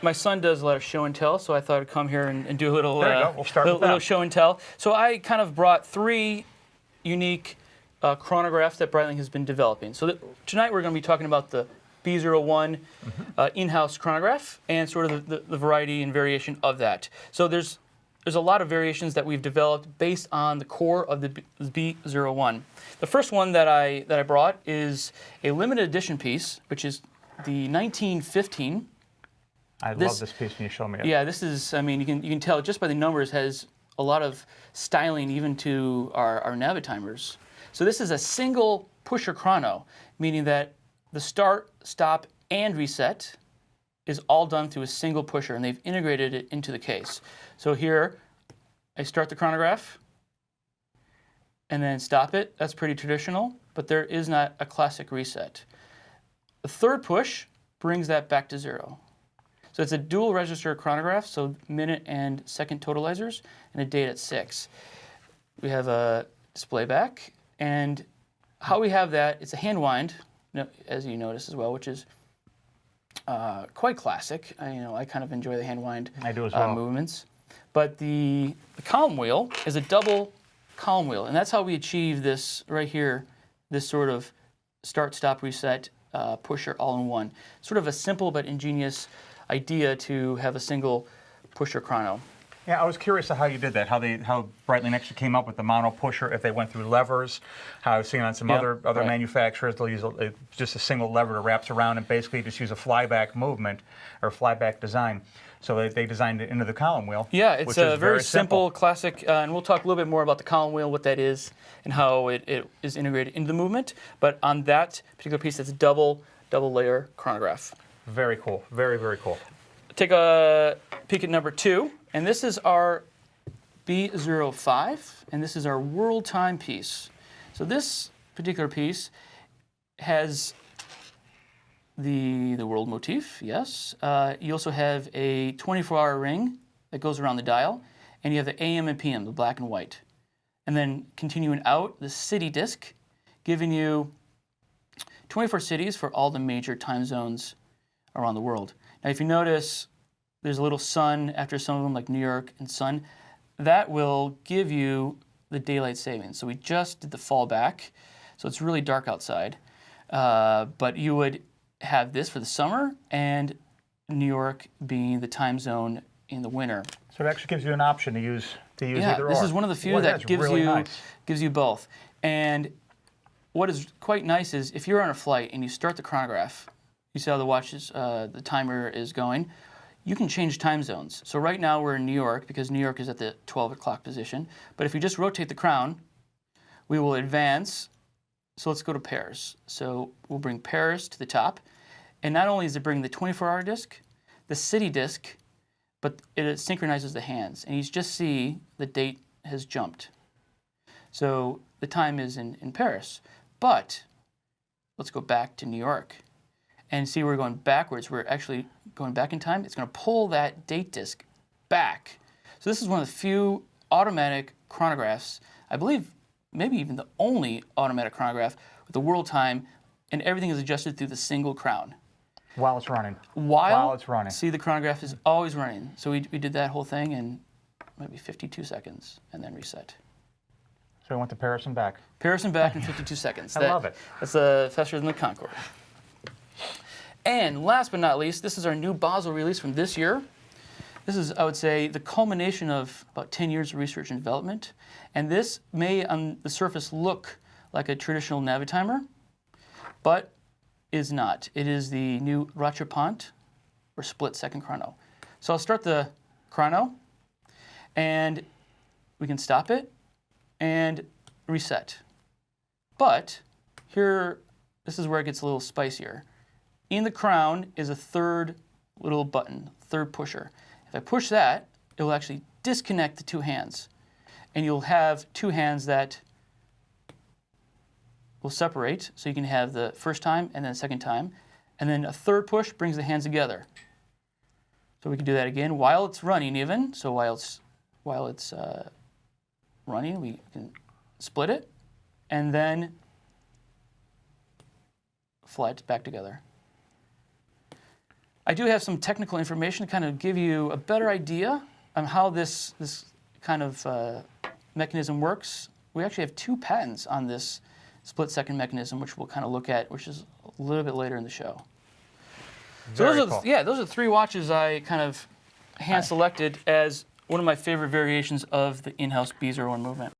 my son does a lot of show and tell, so I thought I'd come here and do a little, There you go. We'll start with little that. show and tell. So I kind of brought 3 unique chronographs that Breitling has been developing. So tonight we're going to be talking about the B01 in-house chronograph and sort of the variety and variation of that. So there's a lot of variations that we've developed based on the core of the B01. The first one that I brought is a limited edition piece, which is the 1915. I love this piece when you show me it. Yeah, this is, I mean, you can tell just by the numbers, has a lot of styling even to our Navitimers. So this is a single pusher chrono, meaning that the start, stop, and reset is all done through a single pusher, and they've integrated it into the case. So here, I start the chronograph, and then stop it. That's pretty traditional, but there is not a classic reset. The third push brings that back to 0. So it's a dual register chronograph, so minute and second totalizers, and a date at 6. We have a display back, and how we have that, it's a hand wind, as you notice as well, which is quite classic. I kind of enjoy the hand wind I do as well. movements. But the column wheel is a double column wheel, and that's how we achieve this right here, this sort of start, stop, reset pusher all in one. Sort of a simple but ingenious idea to have a single pusher chrono. Yeah, I was curious how you did that, how Breitling actually came up with the mono pusher, if they went through levers, how I've seen on some other right. manufacturers, they'll use just a single lever that wraps around and basically just use a flyback movement or flyback design. So they designed it into the column wheel. Yeah, it's which a is very simple, classic, and we'll talk a little bit more about the column wheel, what that is, and how it is integrated into the movement. But on that particular piece, it's a double layer chronograph. Very cool, very, very cool. Take a peek at number 2, and this is our B05, and this is our world time piece. So this particular piece has the world motif, yes. You also have a 24-hour ring that goes around the dial, and you have the AM and PM, the black and white. And then continuing out, the city disc, giving you 24 cities for all the major time zones around the world. Now, if you notice, there's a little sun after some of them, like New York and sun. That will give you the daylight savings. So we just did the fallback, so it's really dark outside. But you would have this for the summer, and New York being the time zone in the winter. So it actually gives you an option to use either or. This is one of the few that gives really you nice. gives you both. And what is quite nice is if you're on a flight and you start the chronograph, you see how the watches, the timer is going, you can change time zones. So right now we're in New York because New York is at the 12 o'clock position. But if you just rotate the crown, we will advance. So let's go to Paris. So we'll bring Paris to the top. And not only does it bring the 24-hour disc, the city disc, but it synchronizes the hands. And you just see the date has jumped. So the time is in Paris. But let's go back to New York and see we're going backwards. We're actually going back in time. It's going to pull that date disc back. So this is one of the few automatic chronographs, I believe maybe even the only automatic chronograph with the world time, and everything is adjusted through the single crown. While it's running. While it's running. See, the chronograph is always running. So we did that whole thing in maybe 52 seconds and then reset. So we went to Paris and back. Paris and back in 52 seconds. I love it. That's faster than the Concorde. And last but not least, this is our new Basel release from this year. This is, I would say, the culmination of about 10 years of research and development. And this may, on the surface, look like a traditional Navitimer, but is not. It is the new Rattrapant, or split-second chrono. So I'll start the chrono, and we can stop it and reset. But here, this is where it gets a little spicier. In the crown is a third little button, third pusher. If I push that, it will actually disconnect the two hands. And you'll have two hands that will separate, so you can have the first time and then the second time. And then a third push brings the hands together. So we can do that again while it's running even. So while it's running, we can split it and then fly it back together. I do have some technical information to kind of give you a better idea on how this kind of mechanism works. We actually have 2 patents on this split-second mechanism, which we'll kind of look at, which is a little bit later in the show. So Very those are cool. those are 3 watches I kind of hand-selected as one of my favorite variations of the in-house B01 movement.